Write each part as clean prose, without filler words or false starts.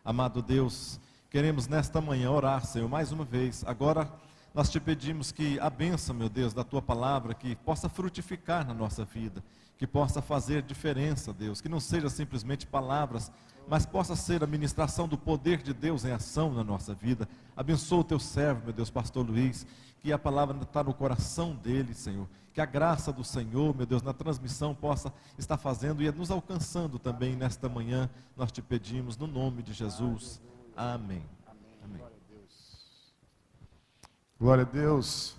Amado Deus, queremos nesta manhã orar, Senhor, mais uma vez. Agora nós te pedimos que a bênção, meu Deus, da tua palavra, que possa frutificar na nossa vida, que possa fazer diferença, Deus, que não seja simplesmente palavras, mas possa ser a ministração do poder de Deus em ação na nossa vida. Abençoa o teu servo, meu Deus, pastor Luiz, que a palavra está no coração dele, Senhor, que a graça do Senhor, meu Deus, na transmissão possa estar fazendo e nos alcançando também nesta manhã. Nós te pedimos no nome de Jesus. Amém. Amém. Glória a Deus.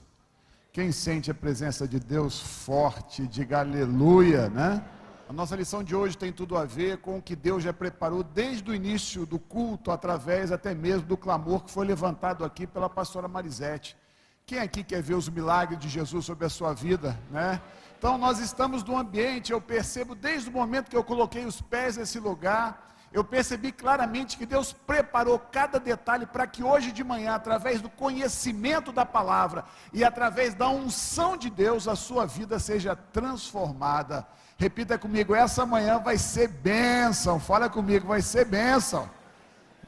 Quem sente a presença de Deus forte, diga aleluia, né? A nossa lição de hoje tem tudo a ver com o que Deus já preparou desde o início do culto, através até mesmo do clamor que foi levantado aqui pela pastora Marisete. Quem aqui quer ver os milagres de Jesus sobre a sua vida, né? Então nós estamos num ambiente, eu percebo desde o momento que eu coloquei os pés nesse lugar, eu percebi claramente que Deus preparou cada detalhe para que hoje de manhã, através do conhecimento da palavra e através da unção de Deus, a sua vida seja transformada. Repita comigo, essa manhã vai ser bênção. Fala comigo, vai ser bênção.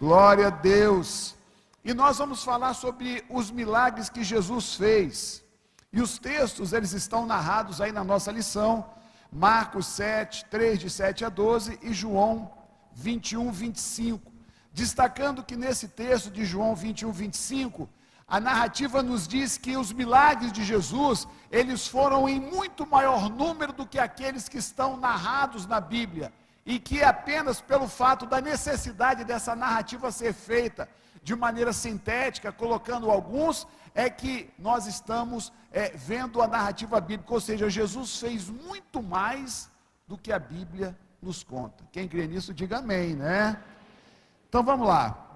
Glória a Deus. E nós vamos falar sobre os milagres que Jesus fez. E os textos, eles estão narrados aí na nossa lição. Marcos 7, 3 de 7 a 12 e João 21, 25. Destacando que nesse texto de João 21, 25, a narrativa nos diz que os milagres de Jesus, eles foram em muito maior número do que aqueles que estão narrados na Bíblia. E que apenas pelo fato da necessidade dessa narrativa ser feita de maneira sintética, colocando alguns, é que nós estamos vendo a narrativa bíblica. Ou seja, Jesus fez muito mais do que a Bíblia nos conta. Quem crê nisso, diga amém, né? Então vamos lá.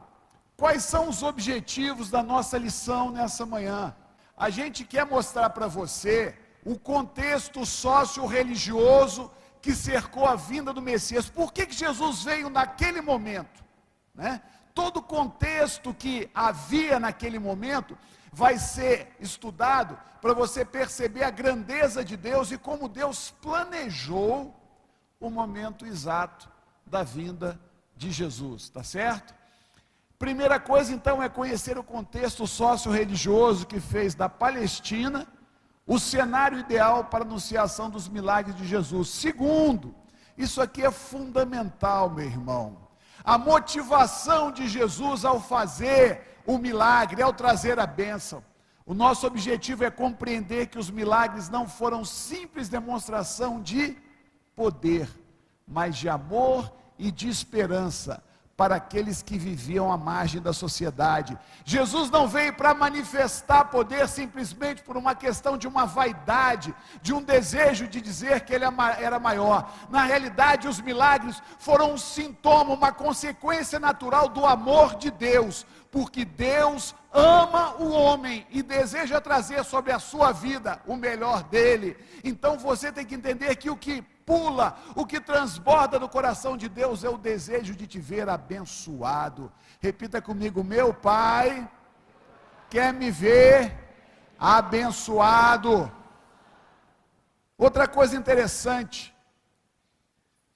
Quais são os objetivos da nossa lição nessa manhã? A gente quer mostrar para você o contexto socio-religioso que cercou a vinda do Messias. Por que Jesus veio naquele momento, né? Todo o contexto que havia naquele momento vai ser estudado para você perceber a grandeza de Deus e como Deus planejou o momento exato da vinda de Jesus, tá certo? Primeira coisa, então, é conhecer o contexto socio-religioso que fez da Palestina o cenário ideal para a anunciação dos milagres de Jesus. Segundo, isso aqui é fundamental, meu irmão. A motivação de Jesus ao fazer o milagre, ao trazer a bênção. O nosso objetivo é compreender que os milagres não foram simples demonstração de poder, mas de amor e de esperança para aqueles que viviam à margem da sociedade. Jesus não veio para manifestar poder simplesmente por uma questão de uma vaidade, de um desejo de dizer que ele era maior. Na realidade, os milagres foram um sintoma, uma consequência natural do amor de Deus, porque Deus ama o homem e deseja trazer sobre a sua vida o melhor dele. Então você tem que entender que o que pula, o que transborda no coração de Deus é o desejo de te ver abençoado. Repita comigo, meu Pai quer me ver abençoado. Outra coisa interessante,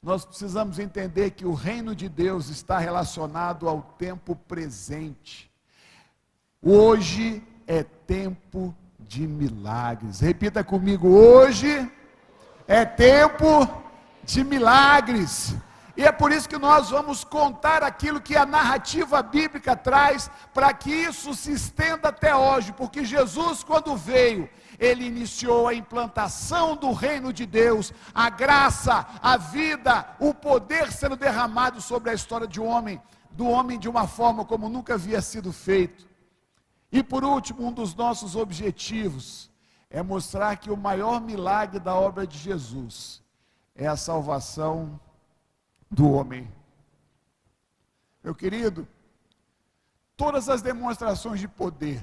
nós precisamos entender que o reino de Deus está relacionado ao tempo presente. Hoje é tempo de milagres. Repita comigo, hoje é tempo de milagres. E é por isso que nós vamos contar aquilo que a narrativa bíblica traz, para que isso se estenda até hoje, porque Jesus, quando veio, ele iniciou a implantação do reino de Deus, a graça, a vida, o poder sendo derramado sobre a história do homem de uma forma como nunca havia sido feito. E por último, um dos nossos objetivos é mostrar que o maior milagre da obra de Jesus é a salvação do homem. Meu querido, todas as demonstrações de poder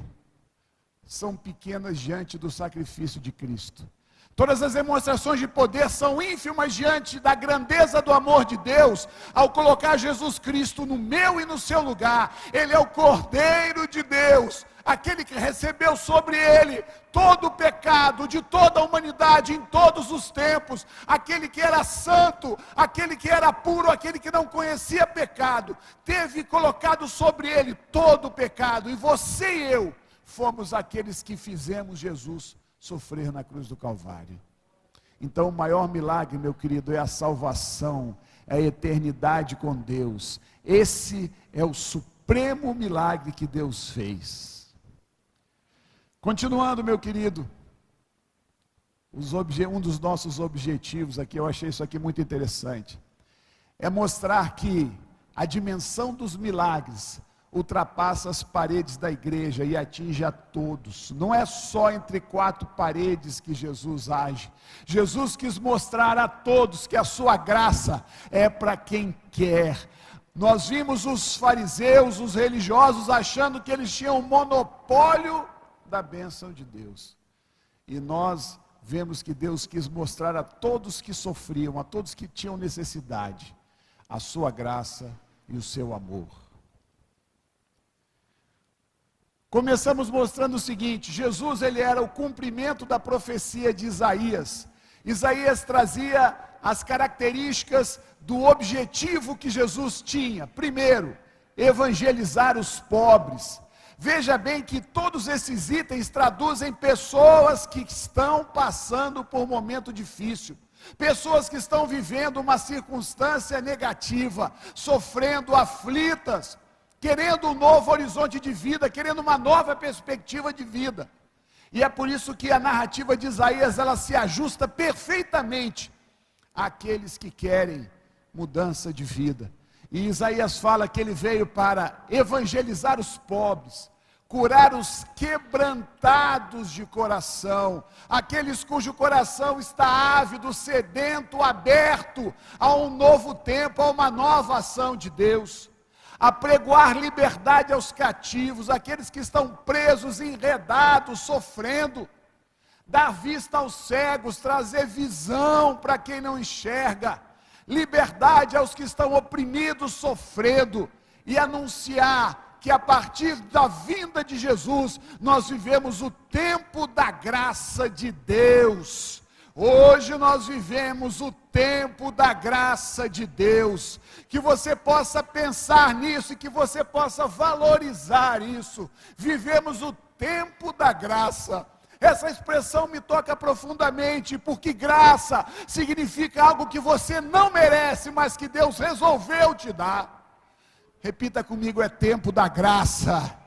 são pequenas diante do sacrifício de Cristo. Todas as demonstrações de poder são ínfimas diante da grandeza do amor de Deus, ao colocar Jesus Cristo no meu e no seu lugar. Ele é o Cordeiro de Deus, aquele que recebeu sobre ele todo o pecado de toda a humanidade em todos os tempos, aquele que era santo, aquele que era puro, aquele que não conhecia pecado, teve colocado sobre ele todo o pecado, e você e eu fomos aqueles que fizemos Jesus sofrer na cruz do Calvário. Então o maior milagre, meu querido, é a salvação, é a eternidade com Deus. Esse é o supremo milagre que Deus fez. Continuando, meu querido, um dos nossos objetivos aqui, eu achei isso aqui muito interessante, é mostrar que a dimensão dos milagres ultrapassa as paredes da igreja e atinge a todos. Não é só entre quatro paredes que Jesus age. Jesus quis mostrar a todos que a sua graça é para quem quer. Nós vimos os fariseus, os religiosos, achando que eles tinham um monopólio da bênção de Deus. E nós vemos que Deus quis mostrar a todos que sofriam, a todos que tinham necessidade, a sua graça e o seu amor. Começamos mostrando o seguinte: Jesus, ele era o cumprimento da profecia de Isaías. Isaías trazia as características do objetivo que Jesus tinha. Primeiro, evangelizar os pobres. Veja bem que todos esses itens traduzem pessoas que estão passando por um momento difícil, pessoas que estão vivendo uma circunstância negativa, sofrendo, aflitas, querendo um novo horizonte de vida, querendo uma nova perspectiva de vida. E é por isso que a narrativa de Isaías, ela se ajusta perfeitamente àqueles que querem mudança de vida. E Isaías fala que ele veio para evangelizar os pobres, curar os quebrantados de coração, aqueles cujo coração está ávido, sedento, aberto a um novo tempo, a uma nova ação de Deus, apregoar liberdade aos cativos, aqueles que estão presos, enredados, sofrendo, dar vista aos cegos, trazer visão para quem não enxerga, liberdade aos que estão oprimidos, sofrendo, e anunciar que a partir da vinda de Jesus, nós vivemos o tempo da graça de Deus. Hoje nós vivemos o tempo da graça de Deus. Que você possa pensar nisso e que você possa valorizar isso. Vivemos o tempo da graça. Essa expressão me toca profundamente, porque graça significa algo que você não merece, mas que Deus resolveu te dar. Repita comigo: é tempo da graça.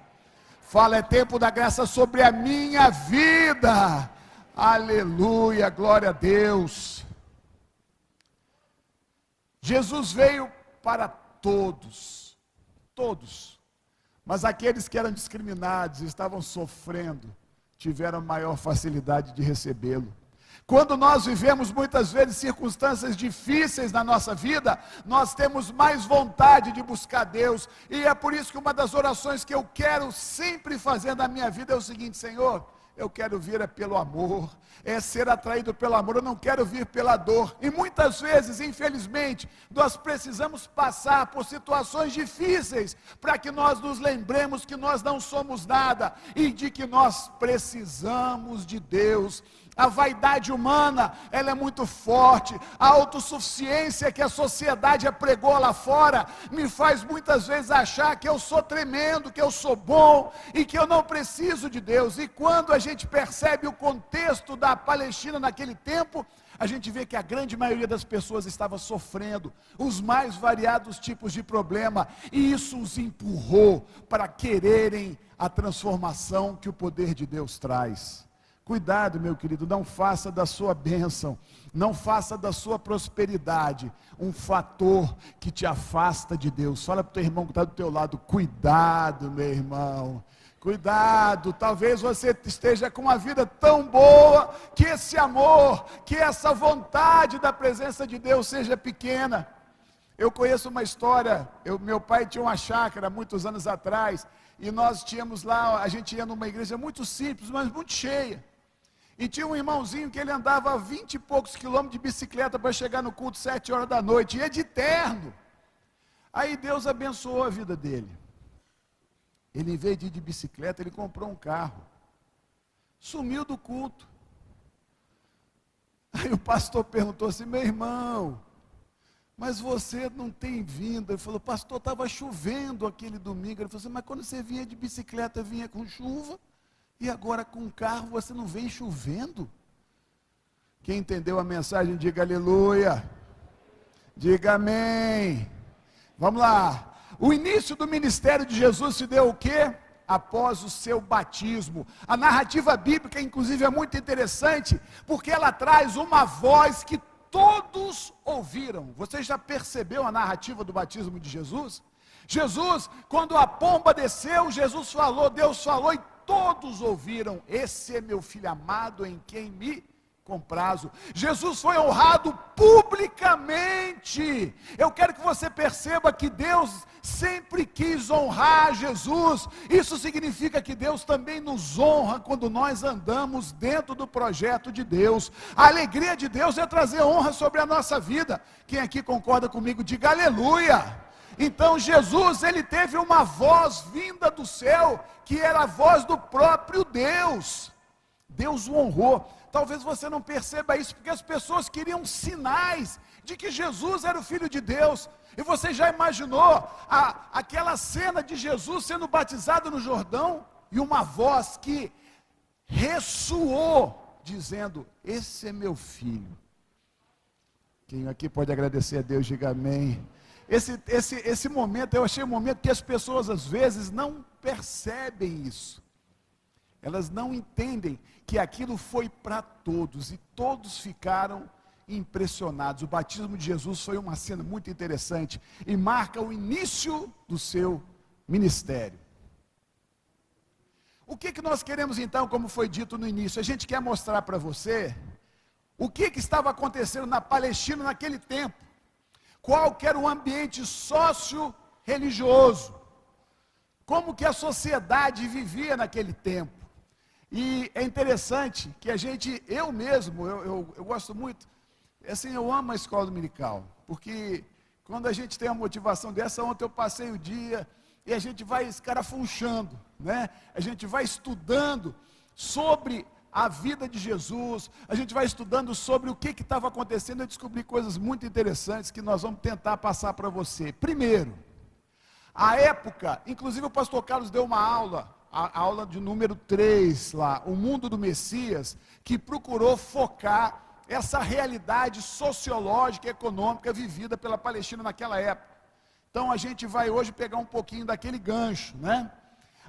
Fala: é tempo da graça sobre a minha vida. Aleluia, glória a Deus. Jesus veio para todos, mas aqueles que eram discriminados, estavam sofrendo, tiveram maior facilidade de recebê-lo. Quando nós vivemos muitas vezes circunstâncias difíceis na nossa vida, nós temos mais vontade de buscar Deus, e é por isso que uma das orações que eu quero sempre fazer na minha vida é o seguinte: Senhor, eu quero vir pelo amor, é ser atraído pelo amor, eu não quero vir pela dor. E muitas vezes, infelizmente, nós precisamos passar por situações difíceis, para que nós nos lembremos que nós não somos nada, e de que nós precisamos de Deus. A vaidade humana, ela é muito forte. A autossuficiência que a sociedade apregou lá fora, me faz muitas vezes achar que eu sou tremendo, que eu sou bom, e que eu não preciso de Deus. E quando a gente percebe o contexto da Palestina naquele tempo, a gente vê que a grande maioria das pessoas estava sofrendo os mais variados tipos de problema, e isso os empurrou para quererem a transformação que o poder de Deus traz. Cuidado, meu querido, não faça da sua bênção, não faça da sua prosperidade um fator que te afasta de Deus. Fala para o teu irmão que está do teu lado: cuidado, meu irmão, cuidado. Talvez você esteja com uma vida tão boa, que esse amor, que essa vontade da presença de Deus seja pequena. Eu conheço uma história, meu pai tinha uma chácara muitos anos atrás, e nós tínhamos lá, a gente ia numa igreja muito simples, mas muito cheia. E tinha um irmãozinho que ele andava 20 e poucos quilômetros de bicicleta para chegar no culto 7 horas da noite, ia de terno. Aí Deus abençoou a vida dele. Ele, em vez de ir de bicicleta, ele comprou um carro. Sumiu do culto. Aí o pastor perguntou assim: meu irmão, mas você não tem vindo? Ele falou: pastor, estava chovendo aquele domingo. Ele falou assim: mas quando você vinha de bicicleta, vinha com chuva, e agora com carro você não vem chovendo? Quem entendeu a mensagem, diga aleluia. Diga amém. Vamos lá. O início do ministério de Jesus se deu o quê? Após o seu batismo. A narrativa bíblica, inclusive, é muito interessante, porque ela traz uma voz que todos ouviram. Você já percebeu a narrativa do batismo de Jesus? Jesus, quando a pomba desceu, Jesus falou, Deus falou e todos ouviram: esse é meu filho amado em quem me comprazo. Jesus foi honrado publicamente. Eu quero que você perceba que Deus sempre quis honrar Jesus. Isso significa que Deus também nos honra quando nós andamos dentro do projeto de Deus. A alegria de Deus é trazer honra sobre a nossa vida. Quem aqui concorda comigo, diga aleluia. Então Jesus, ele teve uma voz vinda do céu, que era a voz do próprio Deus. Deus o honrou. Talvez você não perceba isso, porque as pessoas queriam sinais de que Jesus era o Filho de Deus. E você já imaginou aquela cena de Jesus sendo batizado no Jordão, e uma voz que ressoou, dizendo: esse é meu filho. Quem aqui pode agradecer a Deus, diga amém. Esse momento, eu achei um momento que as pessoas às vezes não percebem isso. Elas não entendem que aquilo foi para todos, e todos ficaram impressionados. O batismo de Jesus foi uma cena muito interessante, e marca o início do seu ministério. O que nós queremos então, como foi dito no início? A gente quer mostrar para você o que estava acontecendo na Palestina naquele tempo, qual que era o ambiente socio-religioso, como que a sociedade vivia naquele tempo. E é interessante que eu mesmo, eu gosto muito, assim, eu amo a escola dominical, porque quando a gente tem uma motivação dessa, ontem eu passei o dia, e a gente vai escarafunchando, né? A gente vai estudando sobre a vida de Jesus, a gente vai estudando sobre o que estava acontecendo. Eu descobri coisas muito interessantes que nós vamos tentar passar para você. Primeiro, a época, inclusive o pastor Carlos deu uma aula, a aula de número 3 lá, o mundo do Messias, que procurou focar essa realidade sociológica e econômica vivida pela Palestina naquela época. Então a gente vai hoje pegar um pouquinho daquele gancho, né?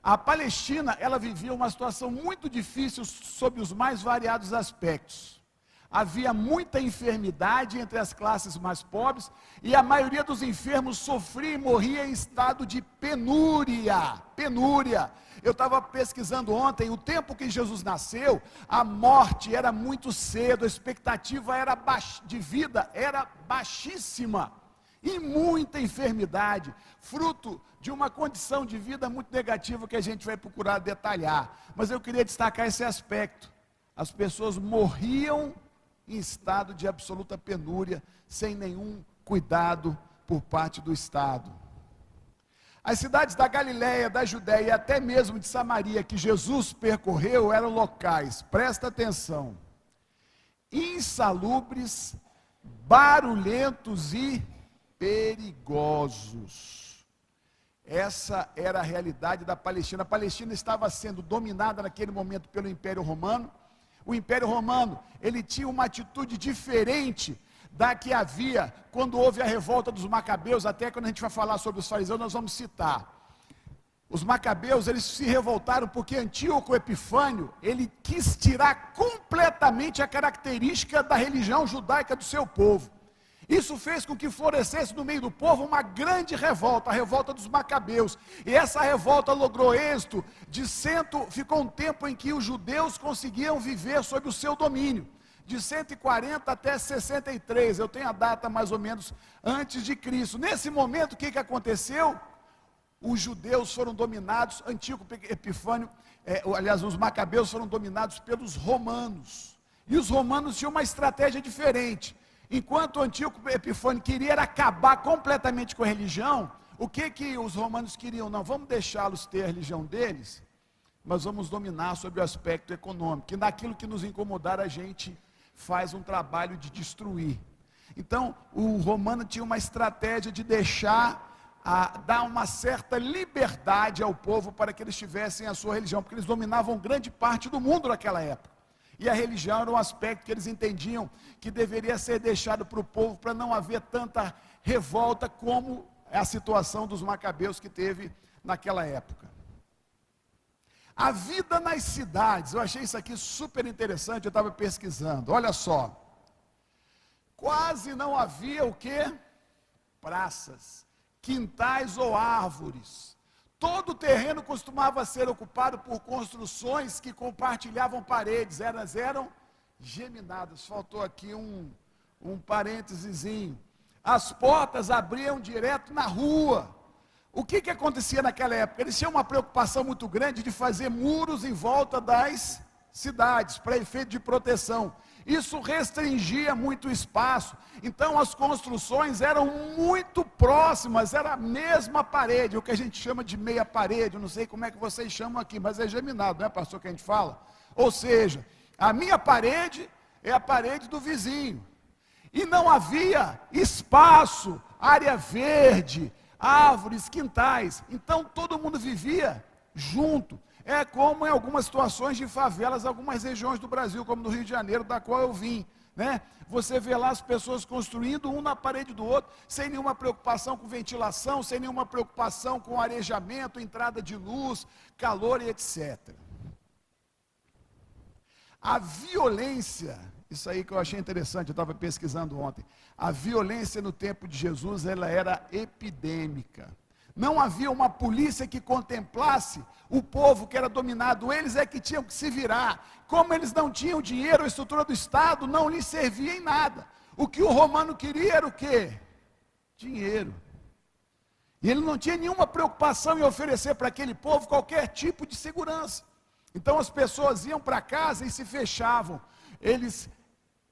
A Palestina, ela vivia uma situação muito difícil sob os mais variados aspectos. Havia muita enfermidade entre as classes mais pobres, e a maioria dos enfermos sofria e morria em estado de penúria. Eu estava pesquisando ontem, o tempo que Jesus nasceu, a morte era muito cedo, a expectativa de vida era baixíssima, e muita enfermidade, fruto de uma condição de vida muito negativa que a gente vai procurar detalhar. Mas eu queria destacar esse aspecto: as pessoas morriam em estado de absoluta penúria, sem nenhum cuidado por parte do Estado. As cidades da Galiléia, da Judéia e até mesmo de Samaria, que Jesus percorreu, eram locais, presta atenção, insalubres, barulhentos e perigosos. Essa era a realidade da Palestina. A Palestina estava sendo dominada naquele momento pelo Império Romano. O Império Romano, ele tinha uma atitude diferente da que havia quando houve a revolta dos Macabeus. Até quando a gente vai falar sobre os fariseus, nós vamos citar. Os Macabeus, eles se revoltaram porque Antíoco Epifânio, ele quis tirar completamente a característica da religião judaica do seu povo. Isso fez com que florescesse no meio do povo uma grande revolta, a revolta dos Macabeus. E essa revolta logrou êxito ficou um tempo em que os judeus conseguiam viver sob o seu domínio, de 140 até 63, eu tenho a data mais ou menos antes de Cristo. Nesse momento, o que aconteceu? Os judeus foram dominados, Antíoco Epifânio, os Macabeus foram dominados pelos romanos. E os romanos tinham uma estratégia diferente. Enquanto Antíoco Epifânio queria acabar completamente com a religião, O que os romanos queriam? Não, vamos deixá-los ter a religião deles, mas vamos dominar sobre o aspecto econômico, e naquilo que nos incomodar a gente faz um trabalho de destruir. Então, o romano tinha uma estratégia de dar uma certa liberdade ao povo para que eles tivessem a sua religião, porque eles dominavam grande parte do mundo naquela época. E a religião era um aspecto que eles entendiam que deveria ser deixado para o povo, para não haver tanta revolta como a situação dos macabeus que teve naquela época. A vida nas cidades, eu achei isso aqui super interessante, eu estava pesquisando, olha só. Quase não havia o quê? Praças, quintais ou árvores. Todo o terreno costumava ser ocupado por construções que compartilhavam paredes, elas eram geminadas. Faltou aqui um parênteses. As portas abriam direto na rua. O que acontecia naquela época? Eles tinham uma preocupação muito grande de fazer muros em volta das cidades, para efeito de proteção. Isso restringia muito o espaço. Então as construções eram muito próximas, era a mesma parede, o que a gente chama de meia parede, eu não sei como é que vocês chamam aqui, mas é geminado, não é, pastor, que a gente fala? Ou seja, a minha parede é a parede do vizinho. E não havia espaço, área verde, árvores, quintais. Então todo mundo vivia junto. É como em algumas situações de favelas, algumas regiões do Brasil, como no Rio de Janeiro, da qual eu vim, né? Você vê lá as pessoas construindo um na parede do outro, sem nenhuma preocupação com ventilação, sem nenhuma preocupação com arejamento, entrada de luz, calor e etc. A violência, isso aí que eu achei interessante, eu estava pesquisando ontem. A violência no tempo de Jesus, ela era epidêmica. Não havia uma polícia que contemplasse o povo que era dominado, eles é que tinham que se virar. Como eles não tinham dinheiro, a estrutura do Estado não lhes servia em nada. O que o romano queria era o quê? Dinheiro. E ele não tinha nenhuma preocupação em oferecer para aquele povo qualquer tipo de segurança. Então as pessoas iam para casa e se fechavam. Eles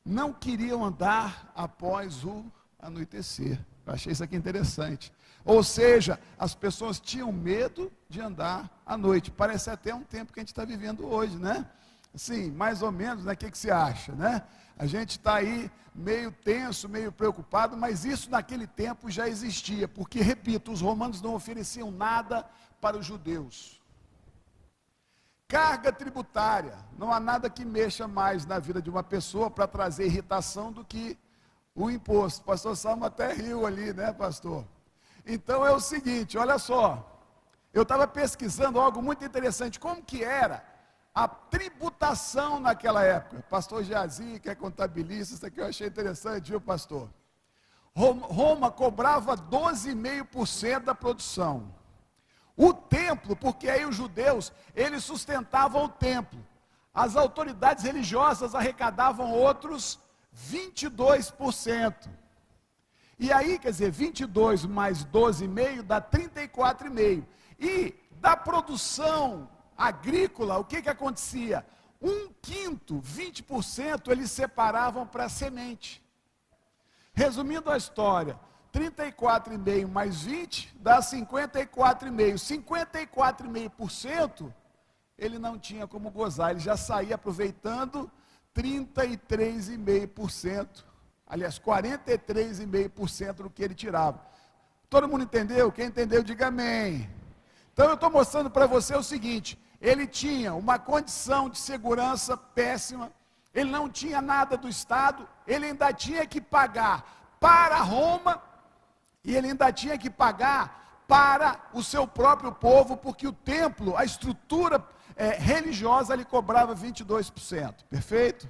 não queriam andar após o anoitecer. Eu achei isso aqui interessante. Ou seja, as pessoas tinham medo de andar à noite. Parece até um tempo que a gente está vivendo hoje, né? Assim, mais ou menos, né? O que você acha, né? A gente está aí meio tenso, meio preocupado, mas isso naquele tempo já existia. Porque, repito, os romanos não ofereciam nada para os judeus. Carga tributária. Não há nada que mexa mais na vida de uma pessoa para trazer irritação do que o imposto. O pastor Salmo até riu ali, né, pastor? Então é o seguinte, olha só, eu estava pesquisando algo muito interessante, como que era a tributação naquela época. Pastor Jazi, que é contabilista, isso aqui eu achei interessante, viu, pastor? Roma cobrava 12,5% da produção. O templo, porque aí os judeus, eles sustentavam o templo. As autoridades religiosas arrecadavam outros 22%. E aí, quer dizer, 22 mais 12,5 dá 34,5. E da produção agrícola, o que acontecia? 1/5, 20%, eles separavam para semente. Resumindo a história, 34,5 mais 20 dá 54,5. 54,5% ele não tinha como gozar, ele já saía aproveitando 33,5%. Aliás, 43,5% do que ele tirava. Todo mundo entendeu? Quem entendeu, diga amém. Então eu estou mostrando para você o seguinte, ele tinha uma condição de segurança péssima, ele não tinha nada do Estado, ele ainda tinha que pagar para Roma, e ele ainda tinha que pagar para o seu próprio povo, porque o templo, a estrutura religiosa, lhe cobrava 22%, perfeito?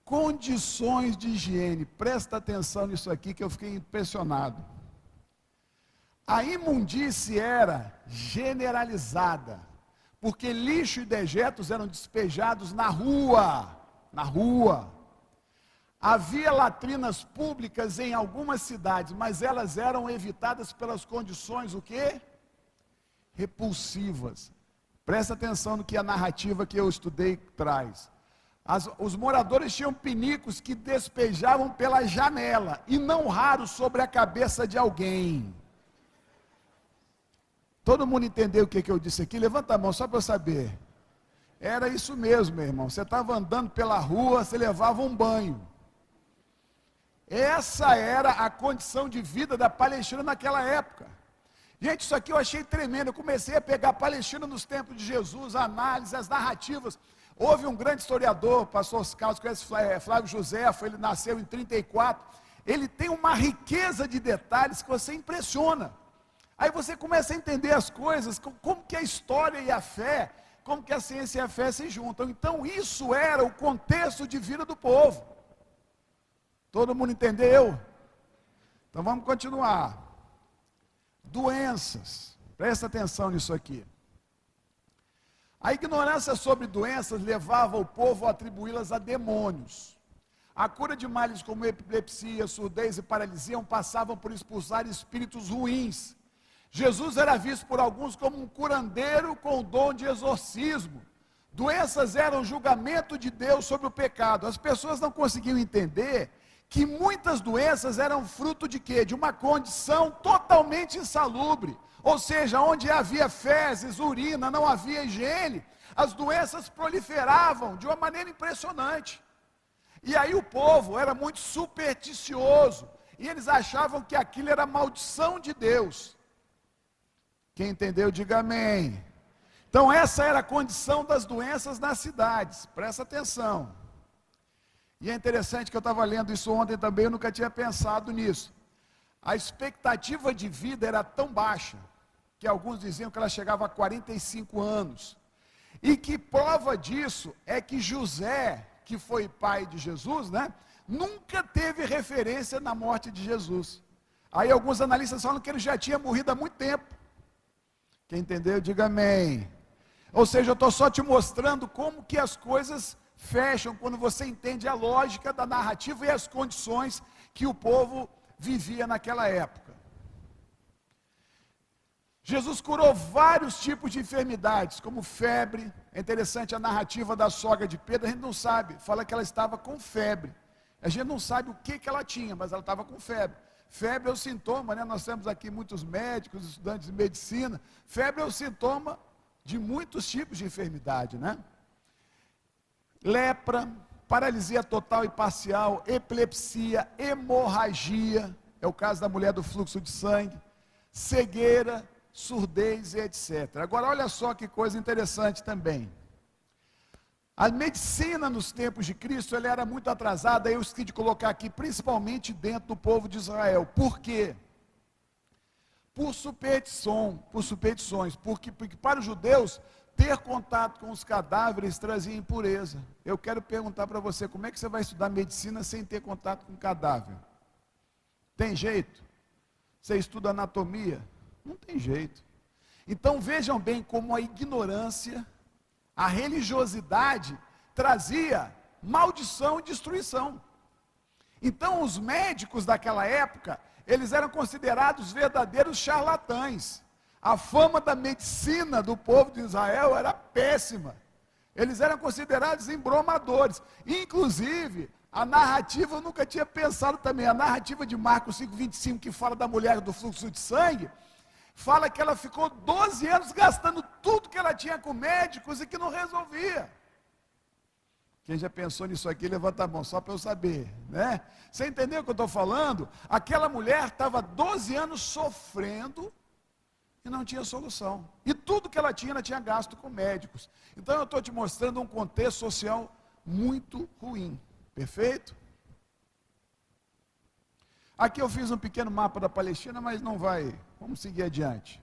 Condições de higiene, presta atenção nisso aqui que eu fiquei impressionado. A imundície era generalizada, porque lixo e dejetos eram despejados na rua. Havia latrinas públicas em algumas cidades, mas elas eram evitadas pelas condições, o quê? Repulsivas. Presta atenção no que a narrativa que eu estudei traz. Os moradores tinham pinicos que despejavam pela janela, e não raro sobre a cabeça de alguém. Todo mundo entendeu o que eu disse aqui? Levanta a mão só para eu saber. Era isso mesmo, meu irmão. Você estava andando pela rua, você levava um banho. Essa era a condição de vida da Palestina naquela época. Gente, isso aqui eu achei tremendo. Eu comecei a pegar a Palestina nos tempos de Jesus, a análise, as narrativas. Houve um grande historiador, pastor Carlos, conhece Flávio Josefo, ele nasceu em 34. Ele tem uma riqueza de detalhes que você impressiona. Aí você começa a entender as coisas, como que a história e a fé, como que a ciência e a fé se juntam. Então isso era o contexto de vida do povo. Todo mundo entendeu? Então vamos continuar. Doenças, presta atenção nisso aqui. A ignorância sobre doenças levava o povo a atribuí-las a demônios. A cura de males como epilepsia, surdez e paralisia passavam por expulsar espíritos ruins. Jesus era visto por alguns como um curandeiro com o dom de exorcismo. Doenças eram julgamento de Deus sobre o pecado. As pessoas não conseguiam entender que muitas doenças eram fruto de quê? De uma condição totalmente insalubre. Ou seja, onde havia fezes, urina, não havia higiene, as doenças proliferavam de uma maneira impressionante. E aí o povo era muito supersticioso, e eles achavam que aquilo era maldição de Deus. Quem entendeu, diga amém. Então essa era a condição das doenças nas cidades, presta atenção. E é interessante que eu estava lendo isso ontem também, eu nunca tinha pensado nisso. A expectativa de vida era tão baixa, que alguns diziam que ela chegava a 45 anos. E que prova disso é que José, que foi pai de Jesus, nunca teve referência na morte de Jesus. Aí alguns analistas falam que ele já tinha morrido há muito tempo. Quem entendeu, diga amém. Ou seja, eu estou só te mostrando como que as coisas fecham quando você entende a lógica da narrativa e as condições que o povo vivia naquela época. Jesus curou vários tipos de enfermidades, como febre. É interessante a narrativa da sogra de Pedro, a gente não sabe, fala que ela estava com febre. A gente não sabe o que ela tinha, mas ela estava com febre. Febre é o sintoma, nós temos aqui muitos médicos, estudantes de medicina. Febre é o sintoma de muitos tipos de enfermidade, Lepra, paralisia total e parcial, epilepsia, hemorragia, é o caso da mulher do fluxo de sangue, cegueira, surdez e etc. Agora olha só que coisa interessante também. A medicina nos tempos de Cristo, ela era muito atrasada, eu esqueci de colocar aqui, principalmente dentro do povo de Israel. Por quê? Por superstições, porque para os judeus, ter contato com os cadáveres trazia impureza. Eu quero perguntar para você, como é que você vai estudar medicina sem ter contato com cadáver? Tem jeito? Você estuda anatomia? Não tem jeito. Então vejam bem como a ignorância, a religiosidade trazia maldição e destruição. Então os médicos daquela época, eles eram considerados verdadeiros charlatães. A fama da medicina do povo de Israel era péssima. Eles eram considerados embromadores. Inclusive, a narrativa, eu nunca tinha pensado também, a narrativa de Marcos 5,25, que fala da mulher do fluxo de sangue, fala que ela ficou 12 anos gastando tudo que ela tinha com médicos e que não resolvia. Quem já pensou nisso aqui, levanta a mão, só para eu saber, Você entendeu o que eu estou falando? Aquela mulher estava 12 anos sofrendo e não tinha solução. E tudo que ela tinha gasto com médicos. Então eu estou te mostrando um contexto social muito ruim. Perfeito? Aqui eu fiz um pequeno mapa da Palestina, mas não vai. Vamos seguir adiante.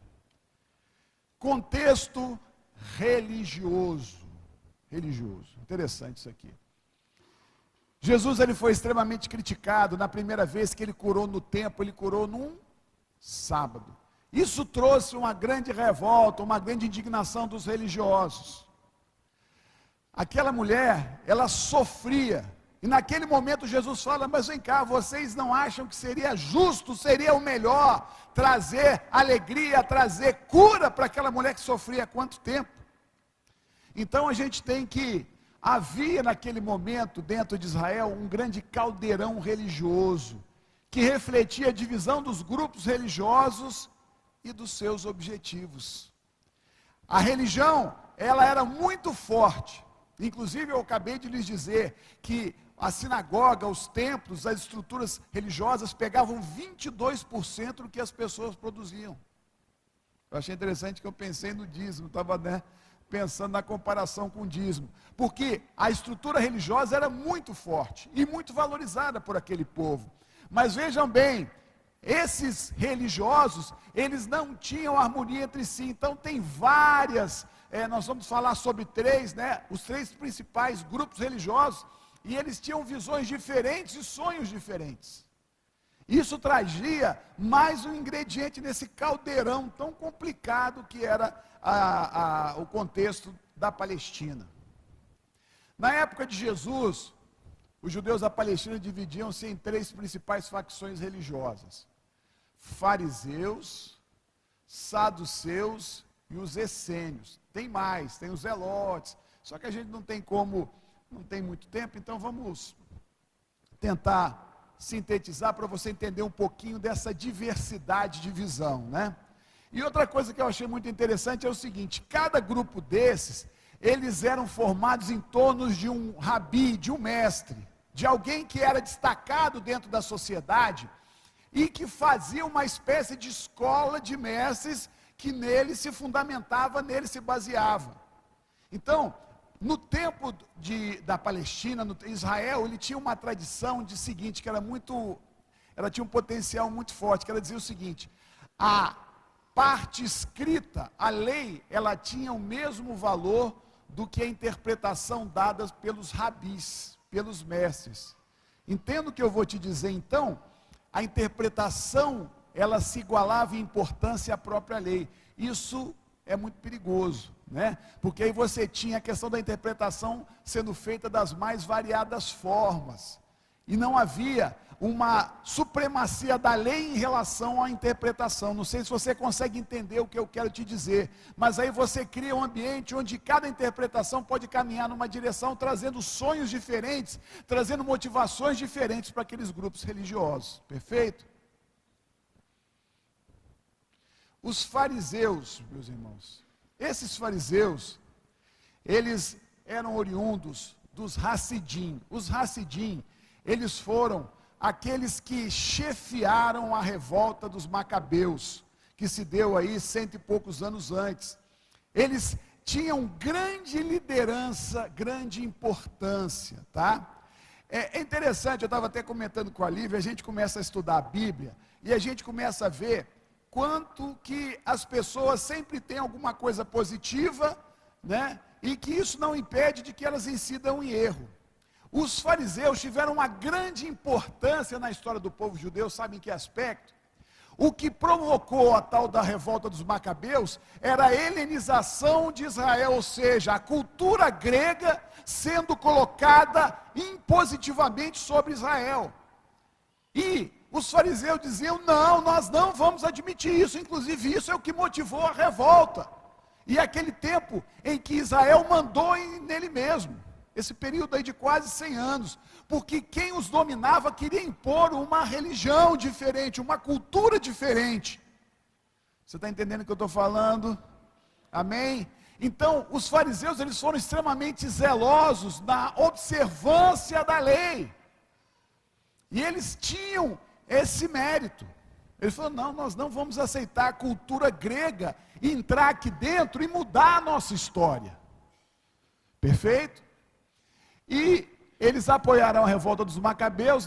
Contexto religioso. Interessante isso aqui. Jesus ele foi extremamente criticado na primeira vez que ele curou no templo, ele curou num sábado. Isso trouxe uma grande revolta, uma grande indignação dos religiosos. Aquela mulher, ela sofria. E naquele momento Jesus fala, mas vem cá, vocês não acham que seria justo, seria o melhor trazer alegria, trazer cura para aquela mulher que sofria há quanto tempo? Então a gente tem que havia naquele momento, dentro de Israel, um grande caldeirão religioso, que refletia a divisão dos grupos religiosos e dos seus objetivos. A religião, ela era muito forte. Inclusive, eu acabei de lhes dizer que a sinagoga, os templos, as estruturas religiosas pegavam 22% do que as pessoas produziam. Eu achei interessante que eu pensei no dízimo, estava, pensando na comparação com o dízimo, porque a estrutura religiosa era muito forte e muito valorizada por aquele povo. Mas vejam bem, esses religiosos, eles não tinham harmonia entre si. Então tem várias, nós vamos falar sobre três, os três principais grupos religiosos, e eles tinham visões diferentes e sonhos diferentes. Isso trazia mais um ingrediente nesse caldeirão tão complicado que era o contexto da Palestina. Na época de Jesus, os judeus da Palestina dividiam-se em três principais facções religiosas: fariseus, saduceus e os essênios. Tem mais, tem os zelotes, só que a gente não tem muito tempo, então vamos tentar sintetizar para você entender um pouquinho dessa diversidade de visão, E outra coisa que eu achei muito interessante é o seguinte: cada grupo desses, eles eram formados em torno de um rabi, de um mestre, de alguém que era destacado dentro da sociedade e que fazia uma espécie de escola de mestres que nele se fundamentava, nele se baseava. Então, no tempo da Palestina, Israel, ele tinha uma tradição de seguinte, que ela tinha um potencial muito forte, que ela dizia o seguinte: a parte escrita, a lei, ela tinha o mesmo valor do que a interpretação dada pelos rabis, pelos mestres. Entenda o que eu vou te dizer então. A interpretação, ela se igualava em importância à própria lei. Isso é muito perigoso, porque aí você tinha a questão da interpretação sendo feita das mais variadas formas, e não havia uma supremacia da lei em relação à interpretação. Não sei se você consegue entender o que eu quero te dizer, mas aí você cria um ambiente onde cada interpretação pode caminhar numa direção, trazendo sonhos diferentes, trazendo motivações diferentes para aqueles grupos religiosos, perfeito? Os fariseus, meus irmãos, esses fariseus, eles eram oriundos dos Hassidim. Os Hassidim, eles foram aqueles que chefiaram a revolta dos Macabeus, que se deu aí 100 e poucos anos antes. Eles tinham grande liderança, grande importância, É interessante, eu estava até comentando com a Lívia, a gente começa a estudar a Bíblia, e a gente começa a ver quanto que as pessoas sempre têm alguma coisa positiva, e que isso não impede de que elas incidam em erro. Os fariseus tiveram uma grande importância na história do povo judeu, sabe em que aspecto? O que provocou a tal da revolta dos Macabeus era a helenização de Israel, ou seja, a cultura grega sendo colocada impositivamente sobre Israel. E os fariseus diziam: não, nós não vamos admitir isso. Inclusive isso é o que motivou a revolta. E aquele tempo em que Israel mandou nele mesmo, esse período aí de quase 100 anos, porque quem os dominava queria impor uma religião diferente, uma cultura diferente. Você está entendendo o que eu estou falando? Amém? Então, os fariseus, eles foram extremamente zelosos na observância da lei, e eles tinham esse mérito. Eles falaram: não, nós não vamos aceitar a cultura grega entrar aqui dentro e mudar a nossa história. Perfeito? E eles apoiaram a revolta dos Macabeus,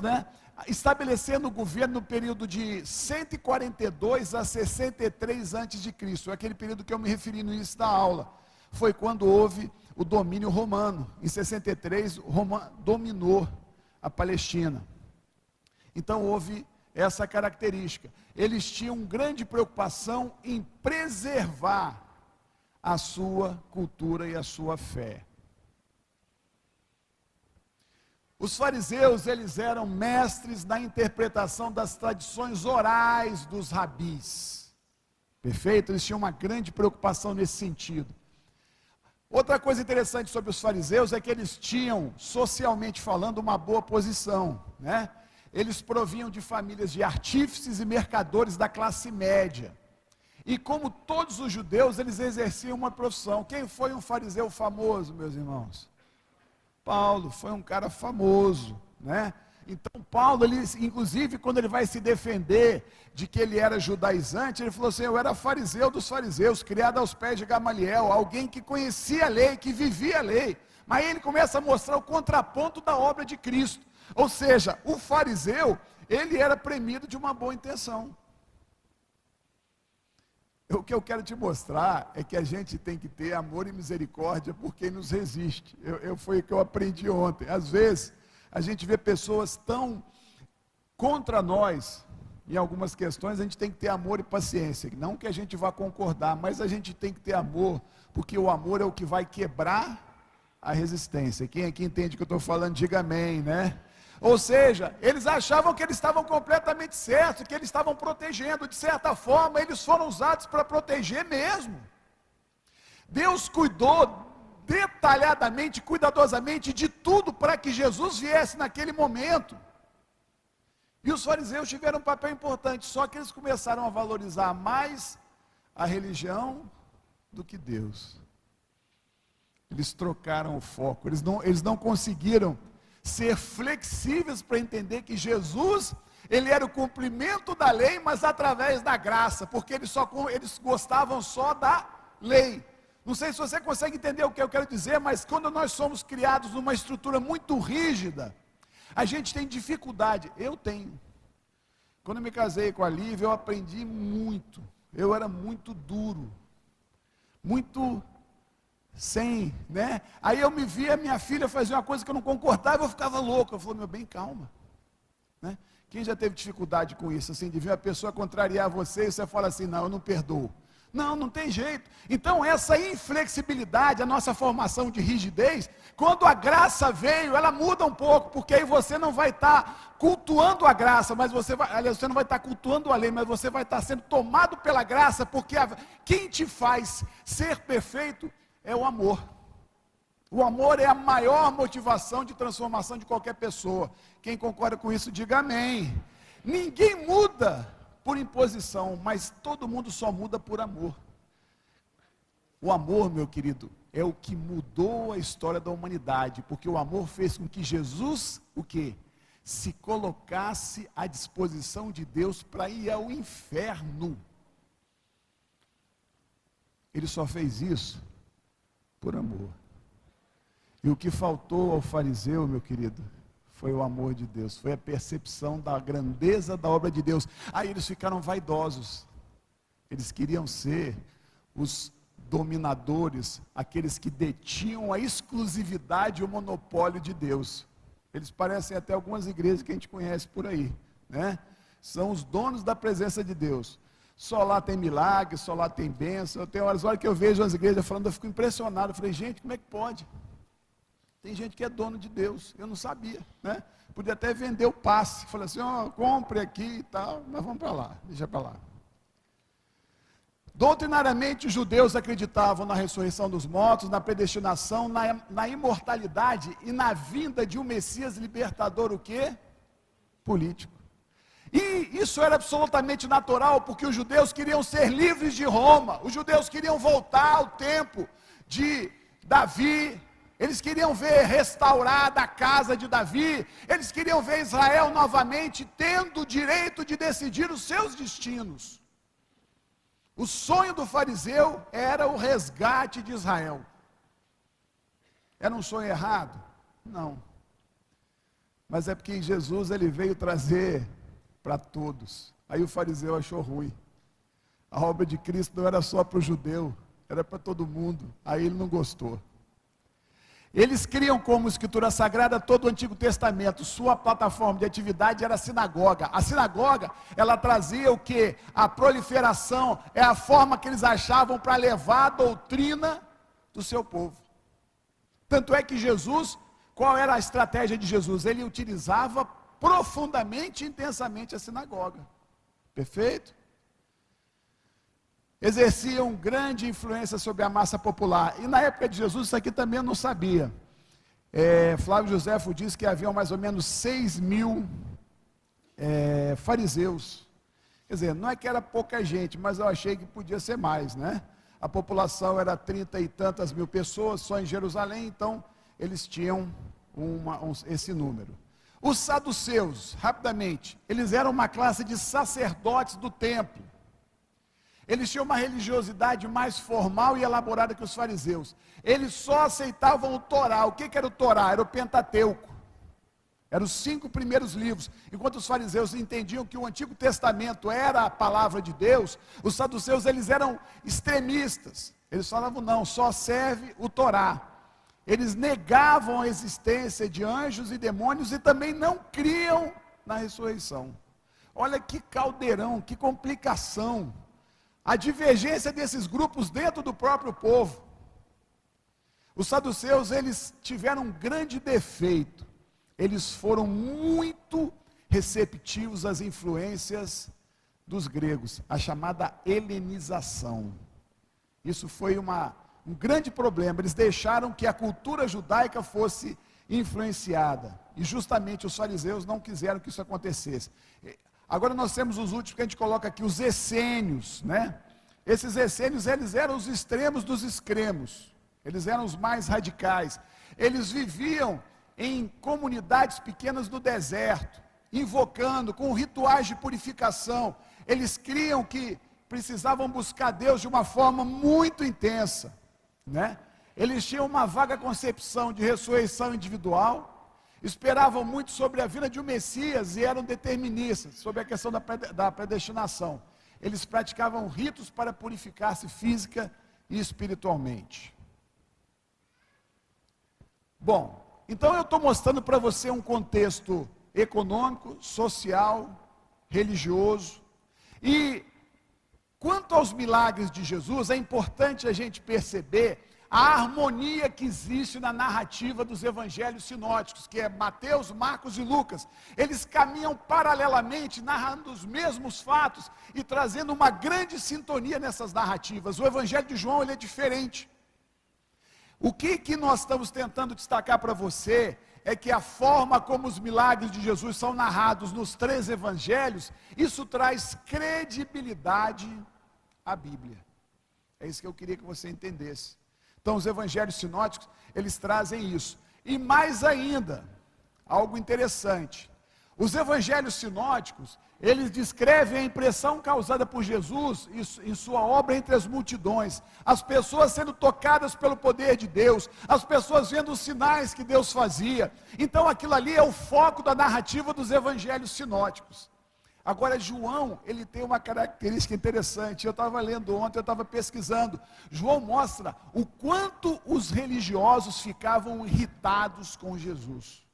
estabelecendo o governo no período de 142 a 63 a.C., aquele período que eu me referi no início da aula. Foi quando houve o domínio romano. Em 63, Roma dominou a Palestina. Então houve essa característica. Eles tinham grande preocupação em preservar a sua cultura e a sua fé. Os fariseus, eles eram mestres na interpretação das tradições orais dos rabis. Perfeito? Eles tinham uma grande preocupação nesse sentido. Outra coisa interessante sobre os fariseus é que eles tinham, socialmente falando, uma boa posição, né? Eles provinham de famílias de artífices e mercadores da classe média. E como todos os judeus, eles exerciam uma profissão. Quem foi um fariseu famoso, meus irmãos? Paulo foi um cara famoso, né? Então Paulo, ele, inclusive, quando ele vai se defender de que ele era judaizante, ele falou assim: eu era fariseu dos fariseus, criado aos pés de Gamaliel, alguém que conhecia a lei, que vivia a lei. Mas aí ele começa a mostrar o contraponto da obra de Cristo. Ou seja, o fariseu, ele era premido de uma boa intenção. O que eu quero te mostrar é que a gente tem que ter amor e misericórdia por quem nos resiste. Foi o que eu aprendi ontem. Às vezes, a gente vê pessoas tão contra nós, em algumas questões, a gente tem que ter amor e paciência. Não que a gente vá concordar, mas a gente tem que ter amor, porque o amor é o que vai quebrar a resistência. Quem aqui entende o que eu estou falando, diga amém, né? Ou seja, eles achavam que eles estavam completamente certos, que eles estavam protegendo. De certa forma, eles foram usados para proteger mesmo. Deus cuidou detalhadamente, cuidadosamente de tudo para que Jesus viesse naquele momento. E os fariseus tiveram um papel importante, só que eles começaram a valorizar mais a religião do que Deus. Eles trocaram o foco, eles não conseguiram ser flexíveis para entender que Jesus, ele era o cumprimento da lei, mas através da graça, porque eles gostavam só da lei. Não sei se você consegue entender o que eu quero dizer, mas quando nós somos criados numa estrutura muito rígida, a gente tem dificuldade. Eu tenho. Quando eu me casei com a Lívia, eu aprendi muito. Eu era muito duro, muito sem, né? Aí eu me via, minha filha fazia uma coisa que eu não concordava, eu ficava louco. Eu falei: meu bem, calma, né? Quem já teve dificuldade com isso, assim, de ver uma pessoa contrariar você e você fala assim: não, eu não perdoo. Não, não tem jeito. Então essa inflexibilidade, a nossa formação de rigidez, quando a graça veio, ela muda um pouco, porque aí você não vai estar cultuando a graça, mas você não vai estar cultuando a lei, mas você vai estar sendo tomado pela graça, porque quem te faz ser perfeito é o amor. O amor é a maior motivação de transformação de qualquer pessoa. Quem concorda com isso, diga amém. Ninguém muda por imposição, mas todo mundo só muda por amor. O amor, meu querido, é o que mudou a história da humanidade, porque o amor fez com que Jesus, o quê? Se colocasse à disposição de Deus para ir ao inferno. Ele só fez isso por amor. E o que faltou ao fariseu, meu querido, foi o amor de Deus, foi a percepção da grandeza da obra de Deus. Aí eles ficaram vaidosos, eles queriam ser os dominadores, aqueles que detinham a exclusividade e o monopólio de Deus. Eles parecem até algumas igrejas que a gente conhece por aí, né? São os donos da presença de Deus. Só lá tem milagre, só lá tem bênção. Tem horas que eu vejo as igrejas falando, eu fico impressionado. Eu falei: gente, como é que pode? Tem gente que é dono de Deus, eu não sabia, né? Podia até vender o passe, falei assim: ó, compre aqui e tal, mas vamos para lá, deixa para lá. Doutrinariamente, os judeus acreditavam na ressurreição dos mortos, na predestinação, na imortalidade e na vinda de um Messias libertador, o quê? Político. E isso era absolutamente natural, porque os judeus queriam ser livres de Roma, os judeus queriam voltar ao tempo de Davi. Eles queriam ver restaurada a casa de Davi, eles queriam ver Israel novamente tendo o direito de decidir os seus destinos. O sonho do fariseu era o resgate de Israel. Era um sonho errado? Não. Mas é porque Jesus, ele veio trazer para todos. Aí o fariseu achou ruim. A obra de Cristo não era só para o judeu, era para todo mundo. Aí ele não gostou. Eles criam como escritura sagrada todo o Antigo Testamento. Sua plataforma de atividade era a sinagoga. A sinagoga, ela trazia o que? A proliferação, é a forma que eles achavam para levar a doutrina do seu povo. Tanto é que Jesus, qual era a estratégia de Jesus? Ele utilizava profundamente e intensamente a sinagoga. Perfeito? exerciam grande influência sobre a massa popular. E na época de Jesus, isso aqui também eu não sabia. Flávio Joséfo diz que havia mais ou menos 6.000 fariseus. Quer dizer, não é que era pouca gente, mas eu achei que podia ser mais, né? A população era 30 e tantas mil pessoas, só em Jerusalém, então eles tinham esse número. Os saduceus, rapidamente, eles eram uma classe de sacerdotes do templo. Eles tinham uma religiosidade mais formal e elaborada que os fariseus. Eles só aceitavam o Torá. O que era o Torá? Era o Pentateuco. Eram os 5 primeiros livros. Enquanto os fariseus entendiam que o Antigo Testamento era a palavra de Deus, os saduceus eles eram extremistas. Eles falavam, não, só serve o Torá. Eles negavam a existência de anjos e demônios e também não criam na ressurreição. Olha que caldeirão, que complicação. A divergência desses grupos dentro do próprio povo. Os saduceus, eles tiveram um grande defeito. Eles foram muito receptivos às influências dos gregos, a chamada helenização. Isso foi um grande problema. Eles deixaram que a cultura judaica fosse influenciada. E justamente os fariseus não quiseram que isso acontecesse. Agora nós temos os últimos que a gente coloca aqui, os essênios, né? Esses essênios, eles eram os extremos dos extremos. Eles eram os mais radicais. Eles viviam em comunidades pequenas do deserto, invocando, com rituais de purificação. Eles criam que precisavam buscar Deus de uma forma muito intensa, né? Eles tinham uma vaga concepção de ressurreição individual, esperavam muito sobre a vinda de um Messias e eram deterministas sobre a questão da predestinação. Eles praticavam ritos para purificar-se física e espiritualmente. Bom, então eu estou mostrando para você um contexto econômico, social, religioso. E quanto aos milagres de Jesus, é importante a gente perceber a harmonia que existe na narrativa dos evangelhos sinóticos, que é Mateus, Marcos e Lucas. Eles caminham paralelamente, narrando os mesmos fatos e trazendo uma grande sintonia nessas narrativas. O evangelho de João, ele é diferente. O que nós estamos tentando destacar para você é que a forma como os milagres de Jesus são narrados nos 3 evangelhos, isso traz credibilidade à Bíblia. É isso que eu queria que você entendesse. Então os evangelhos sinóticos, eles trazem isso. E mais ainda, algo interessante. Os evangelhos sinóticos, eles descrevem a impressão causada por Jesus em sua obra entre as multidões. As pessoas sendo tocadas pelo poder de Deus, as pessoas vendo os sinais que Deus fazia. Então aquilo ali é o foco da narrativa dos evangelhos sinóticos. Agora João, ele tem uma característica interessante. Eu estava lendo ontem, eu estava pesquisando. João mostra o quanto os religiosos ficavam irritados com Jesus.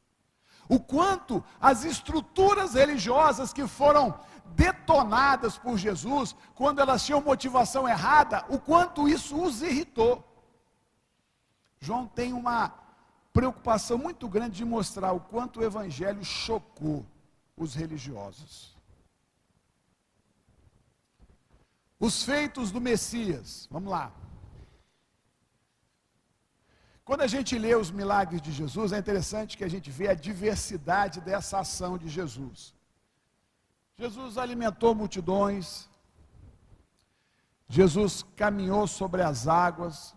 O quanto as estruturas religiosas que foram detonadas por Jesus, quando elas tinham motivação errada, o quanto isso os irritou. João tem uma preocupação muito grande de mostrar o quanto o evangelho chocou os religiosos. Os feitos do Messias, vamos lá. Quando a gente lê os milagres de Jesus, é interessante que a gente vê a diversidade dessa ação de Jesus. Jesus alimentou multidões, Jesus caminhou sobre as águas,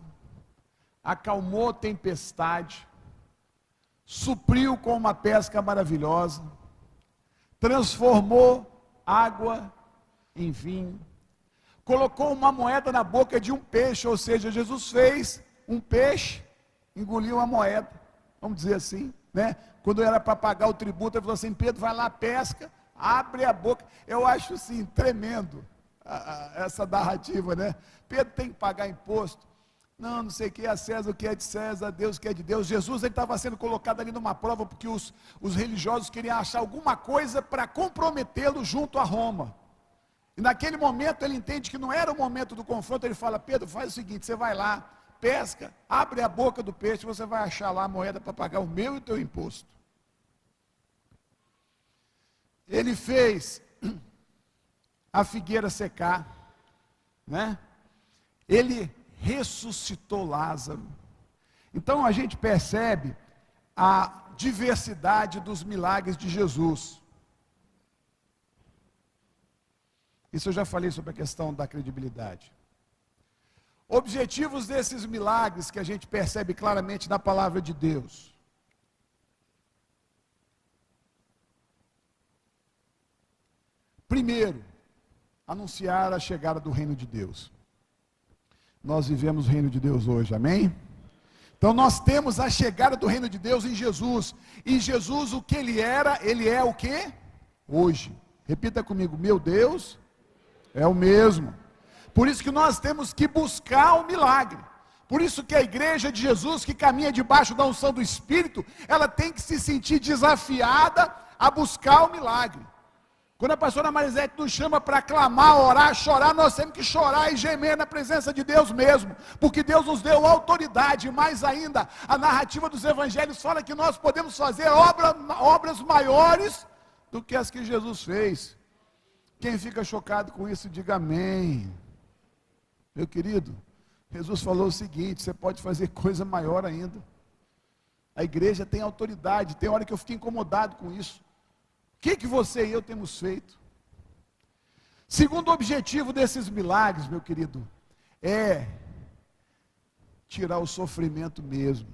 acalmou tempestade, supriu com uma pesca maravilhosa, transformou água em vinho, colocou uma moeda na boca de um peixe, ou seja, Jesus fez um peixe, engoliu uma moeda, vamos dizer assim, né? Quando era para pagar o tributo, ele falou assim: Pedro, vai lá, pesca, abre a boca. Eu acho assim, tremendo essa narrativa, né? Pedro tem que pagar imposto. Não sei o que é a César, o que é de César, a Deus o que é de Deus. Jesus, ele estava sendo colocado ali numa prova, porque os religiosos queriam achar alguma coisa para comprometê-lo junto a Roma. E naquele momento ele entende que não era o momento do confronto. Ele fala: Pedro, faz o seguinte, você vai lá, pesca, abre a boca do peixe, você vai achar lá a moeda para pagar o meu e o teu imposto. Ele fez a figueira secar, né? Ele ressuscitou Lázaro. Então a gente percebe a diversidade dos milagres de Jesus. Isso eu já falei sobre a questão da credibilidade. Objetivos desses milagres que a gente percebe claramente na palavra de Deus. Primeiro, anunciar a chegada do reino de Deus. Nós vivemos o reino de Deus hoje, amém? Então nós temos a chegada do reino de Deus em Jesus. E Jesus, o que ele era, ele é o que? Hoje. Repita comigo, meu Deus é o mesmo. Por isso que nós temos que buscar o milagre. Por isso que a igreja de Jesus, que caminha debaixo da unção do Espírito, ela tem que se sentir desafiada a buscar o milagre. Quando a pastora Marisete nos chama para clamar, orar, chorar, nós temos que chorar e gemer na presença de Deus mesmo, porque Deus nos deu autoridade. Mais ainda, a narrativa dos evangelhos fala que nós podemos fazer obras maiores do que as que Jesus fez. Quem fica chocado com isso, diga amém. Meu querido, Jesus falou o seguinte: você pode fazer coisa maior ainda. A igreja tem autoridade. Tem hora que eu fico incomodado com isso. O que você e eu temos feito? Segundo objetivo desses milagres, meu querido, é tirar o sofrimento mesmo,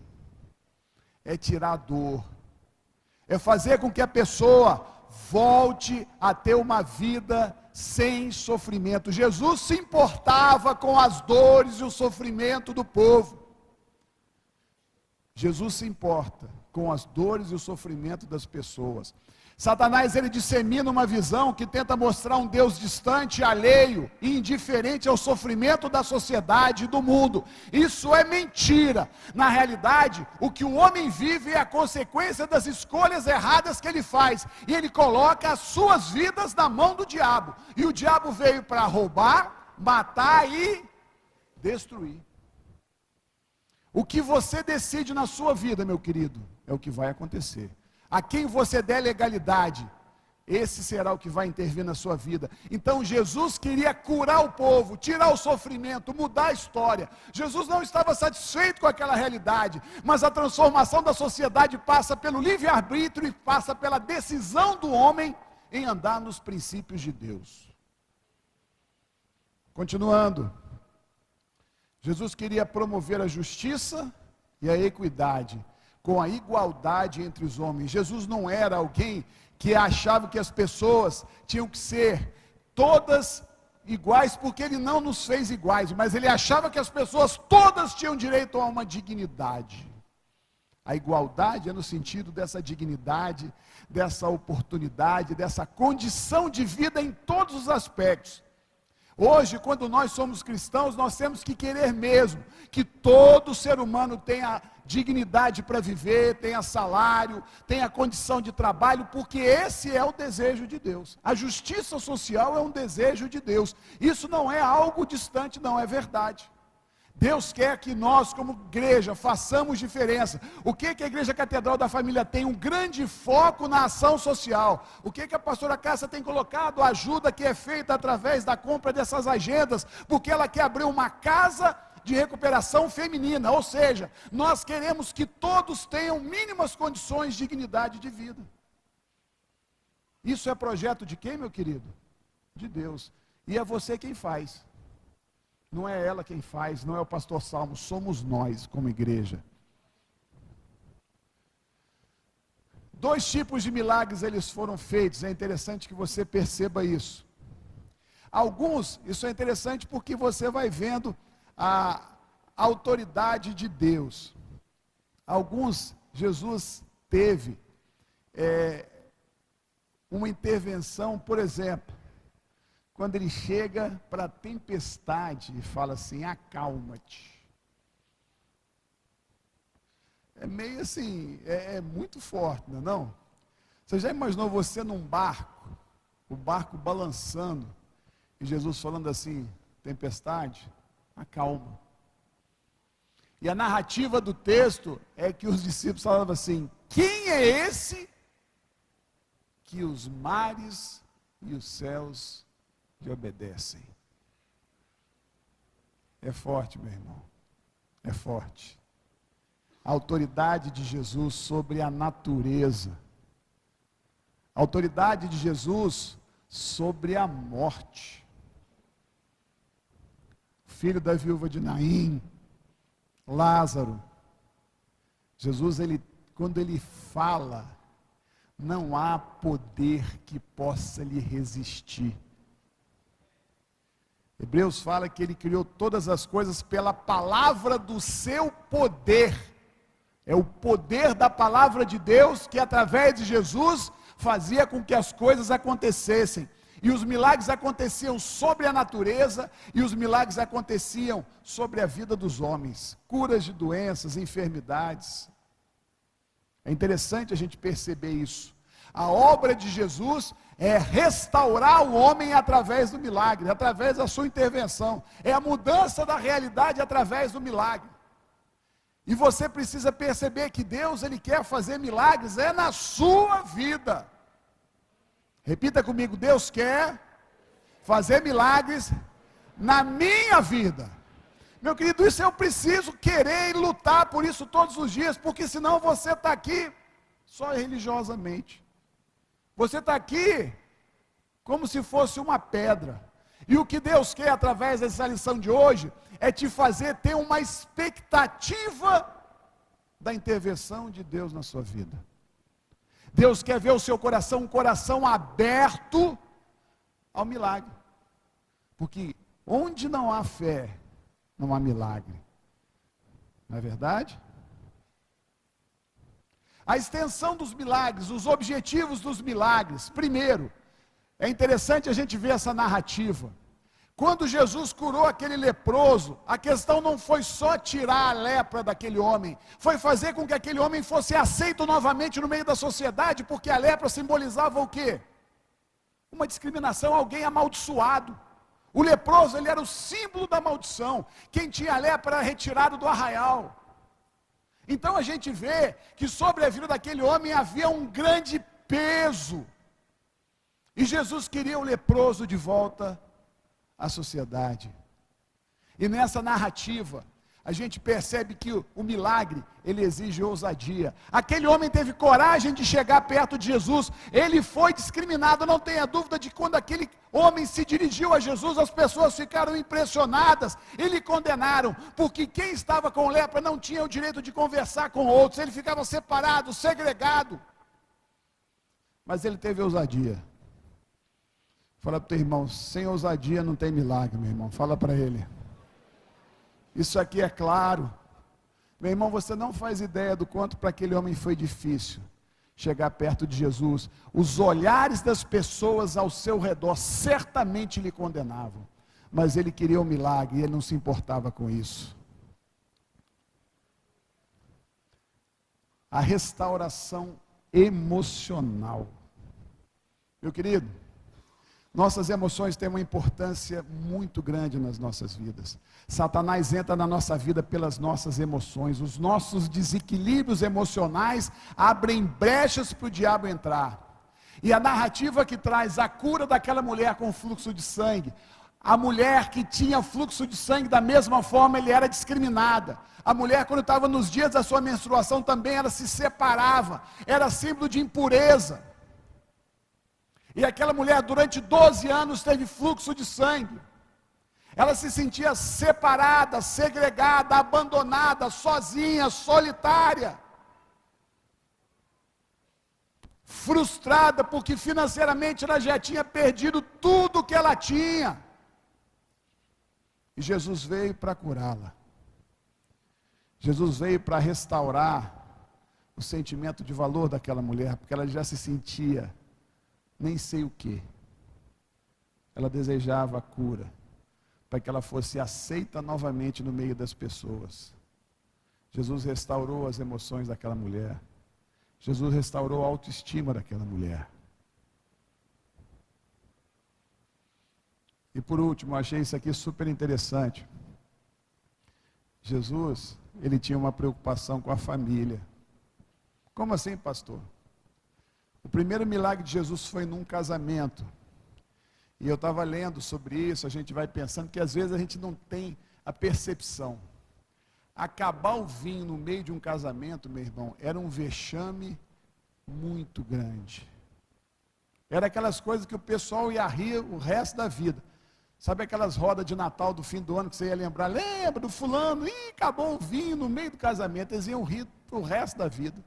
é tirar a dor, é fazer com que a pessoa volte a ter uma vida sem sofrimento. Jesus se importava com as dores e o sofrimento do povo. Jesus se importa com as dores e o sofrimento das pessoas. Satanás, ele dissemina uma visão que tenta mostrar um Deus distante, alheio e indiferente ao sofrimento da sociedade e do mundo. Isso é mentira. Na realidade, o que o homem vive é a consequência das escolhas erradas que ele faz. E ele coloca as suas vidas na mão do diabo. E o diabo veio para roubar, matar e destruir. O que você decide na sua vida, meu querido, é o que vai acontecer. A quem você der legalidade, esse será o que vai intervir na sua vida. Então Jesus queria curar o povo, tirar o sofrimento, mudar a história. Jesus não estava satisfeito com aquela realidade, mas a transformação da sociedade passa pelo livre-arbítrio e passa pela decisão do homem em andar nos princípios de Deus. Continuando, Jesus queria promover a justiça e a equidade, com a igualdade entre os homens. Jesus não era alguém que achava que as pessoas tinham que ser todas iguais, porque ele não nos fez iguais, mas ele achava que as pessoas todas tinham direito a uma dignidade. A igualdade é no sentido dessa dignidade, dessa oportunidade, dessa condição de vida em todos os aspectos. Hoje, quando nós somos cristãos, nós temos que querer mesmo que todo ser humano tenha dignidade para viver, tenha salário, tenha condição de trabalho, porque esse é o desejo de Deus. A justiça social é um desejo de Deus. Isso não é algo distante, não, é verdade. Deus quer que nós, como igreja, façamos diferença. O que a Igreja Catedral da Família tem? Um grande foco na ação social. O que a pastora Cássia tem colocado? A ajuda que é feita através da compra dessas agendas, porque ela quer abrir uma casa de recuperação feminina. Ou seja, nós queremos que todos tenham mínimas condições de dignidade de vida. Isso é projeto de quem, meu querido? De Deus. E é você quem faz. Não é ela quem faz, não é o pastor Salmo, somos nós como igreja. 2 tipos de milagres eles foram feitos, é interessante que você perceba isso. Alguns, isso é interessante porque você vai vendo a autoridade de Deus. Alguns, Jesus teve uma intervenção, por exemplo, quando ele chega para a tempestade e fala assim, acalma-te. É meio assim, é muito forte, não é não? Você já imaginou você num barco, o barco balançando, e Jesus falando assim, tempestade, acalma. E a narrativa do texto é que os discípulos falavam assim, quem é esse que os mares e os céus lhe obedecem? É forte, meu irmão. É forte. A autoridade de Jesus sobre a natureza. A autoridade de Jesus sobre a morte. Filho da viúva de Naim, Lázaro. Jesus, quando ele fala, não há poder que possa lhe resistir. Hebreus fala que ele criou todas as coisas pela palavra do seu poder. É o poder da palavra de Deus que através de Jesus fazia com que as coisas acontecessem. E os milagres aconteciam sobre a natureza e os milagres aconteciam sobre a vida dos homens. Curas de doenças, enfermidades. É interessante a gente perceber isso. A obra de Jesus é restaurar o homem através do milagre, através da sua intervenção. É a mudança da realidade através do milagre. E você precisa perceber que Deus, Ele quer fazer milagres, é na sua vida. Repita comigo, Deus quer fazer milagres na minha vida. Meu querido, isso eu preciso querer e lutar por isso todos os dias, porque senão você está aqui só religiosamente. Você está aqui como se fosse uma pedra. E o que Deus quer através dessa lição de hoje é te fazer ter uma expectativa da intervenção de Deus na sua vida. Deus quer ver o seu coração, um coração aberto ao milagre. Porque onde não há fé, não há milagre. Não é verdade? A extensão dos milagres, os objetivos dos milagres. Primeiro, é interessante a gente ver essa narrativa. Quando Jesus curou aquele leproso, a questão não foi só tirar a lepra daquele homem, foi fazer com que aquele homem fosse aceito novamente no meio da sociedade, porque a lepra simbolizava o quê? Uma discriminação, alguém amaldiçoado. O leproso, ele era o símbolo da maldição. Quem tinha lepra era retirado do arraial. Então a gente vê que sobre a vida daquele homem havia um grande peso. E Jesus queria o leproso de volta à sociedade. E nessa narrativa, a gente percebe que o milagre, ele exige ousadia. Aquele homem teve coragem de chegar perto de Jesus. Ele foi discriminado, não tenha dúvida de que quando aquele homem se dirigiu a Jesus, as pessoas ficaram impressionadas e lhe condenaram, porque quem estava com lepra não tinha o direito de conversar com outros, ele ficava separado, segregado. Mas ele teve ousadia. Fala para o teu irmão, sem ousadia não tem milagre, meu irmão. Fala para ele. Isso aqui é claro. Meu irmão, você não faz ideia do quanto para aquele homem foi difícil chegar perto de Jesus. Os olhares das pessoas ao seu redor certamente lhe condenavam. Mas ele queria um milagre e ele não se importava com isso. A restauração emocional. Meu querido, nossas emoções têm uma importância muito grande nas nossas vidas. Satanás entra na nossa vida pelas nossas emoções. Os nossos desequilíbrios emocionais abrem brechas para o diabo entrar. E a narrativa que traz a cura daquela mulher com fluxo de sangue. A mulher que tinha fluxo de sangue, da mesma forma, ele era discriminada. A mulher, quando estava nos dias da sua menstruação, também ela se separava. Era símbolo de impureza. E aquela mulher durante 12 anos teve fluxo de sangue. Ela se sentia separada, segregada, abandonada, sozinha, solitária. Frustrada porque financeiramente ela já tinha perdido tudo que ela tinha. E Jesus veio para curá-la. Jesus veio para restaurar o sentimento de valor daquela mulher, porque ela já se sentia nem sei o que. Ela desejava a cura, para que ela fosse aceita novamente no meio das pessoas. Jesus restaurou as emoções daquela mulher. Jesus restaurou a autoestima daquela mulher. E por último, achei isso aqui super interessante. Jesus, ele tinha uma preocupação com a família. Como assim, pastor? O primeiro milagre de Jesus foi num casamento. E eu estava lendo sobre isso, a gente vai pensando que às vezes a gente não tem a percepção. Acabar o vinho no meio de um casamento, meu irmão, era um vexame muito grande. Era aquelas coisas que o pessoal ia rir o resto da vida. Sabe aquelas rodas de Natal do fim do ano que você ia lembrar? Lembra do fulano? Ih, acabou o vinho no meio do casamento. Eles iam rir o resto da vida.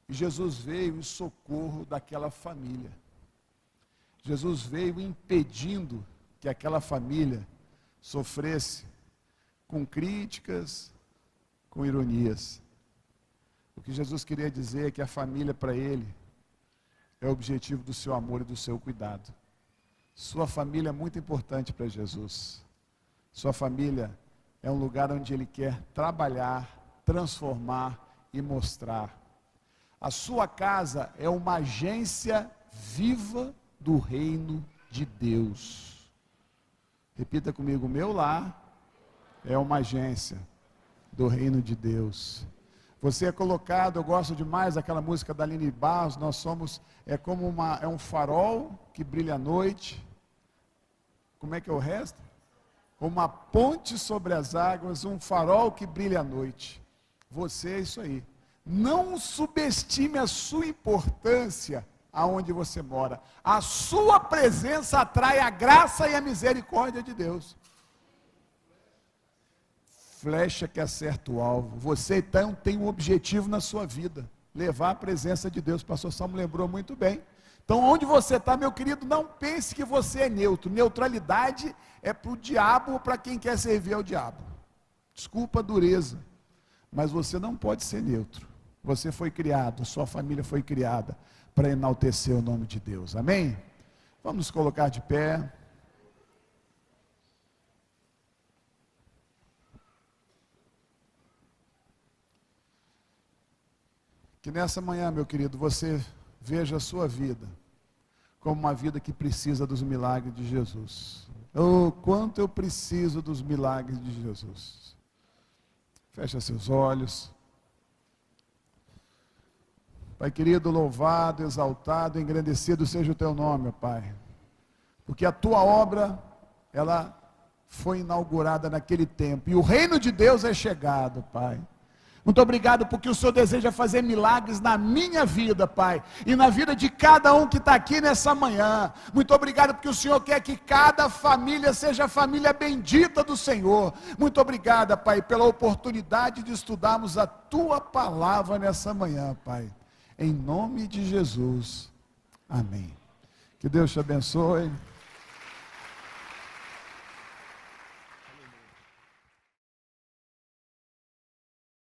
E Jesus veio em socorro daquela família. Jesus veio impedindo que aquela família sofresse com críticas, com ironias. O que Jesus queria dizer é que a família para ele é o objetivo do seu amor e do seu cuidado. Sua família é muito importante para Jesus. Sua família é um lugar onde ele quer trabalhar, transformar e mostrar. A sua casa é uma agência viva do reino de Deus. Repita comigo, meu lar é uma agência do reino de Deus. Você é colocado, eu gosto demais daquela música da Aline Barros, nós somos, é um farol que brilha à noite. Como é que é o resto? Uma ponte sobre as águas, um farol que brilha à noite. Você é isso aí. Não subestime a sua importância aonde você mora. A sua presença atrai a graça e a misericórdia de Deus. Flecha que acerta o alvo. Você então tem um objetivo na sua vida, levar a presença de Deus. O pastor Salmo lembrou muito bem. Então onde você está, meu querido, não pense que você é neutro. Neutralidade é para o diabo ou para quem quer servir ao diabo. Desculpa a dureza, mas você não pode ser neutro. Você foi criado, sua família foi criada para enaltecer o nome de Deus. Amém? Vamos nos colocar de pé. Que nessa manhã, meu querido, você veja a sua vida como uma vida que precisa dos milagres de Jesus. Oh, quanto eu preciso dos milagres de Jesus. Fecha seus olhos. Pai querido, louvado, exaltado, engrandecido seja o teu nome, Pai. Porque a tua obra, ela foi inaugurada naquele tempo. E o reino de Deus é chegado, Pai. Muito obrigado porque o Senhor deseja fazer milagres na minha vida, Pai, e na vida de cada um que está aqui nessa manhã. Muito obrigado porque o Senhor quer que cada família seja a família bendita do Senhor. Muito obrigado, Pai, pela oportunidade de estudarmos a Tua palavra nessa manhã, Pai. Em nome de Jesus, amém. Que Deus te abençoe.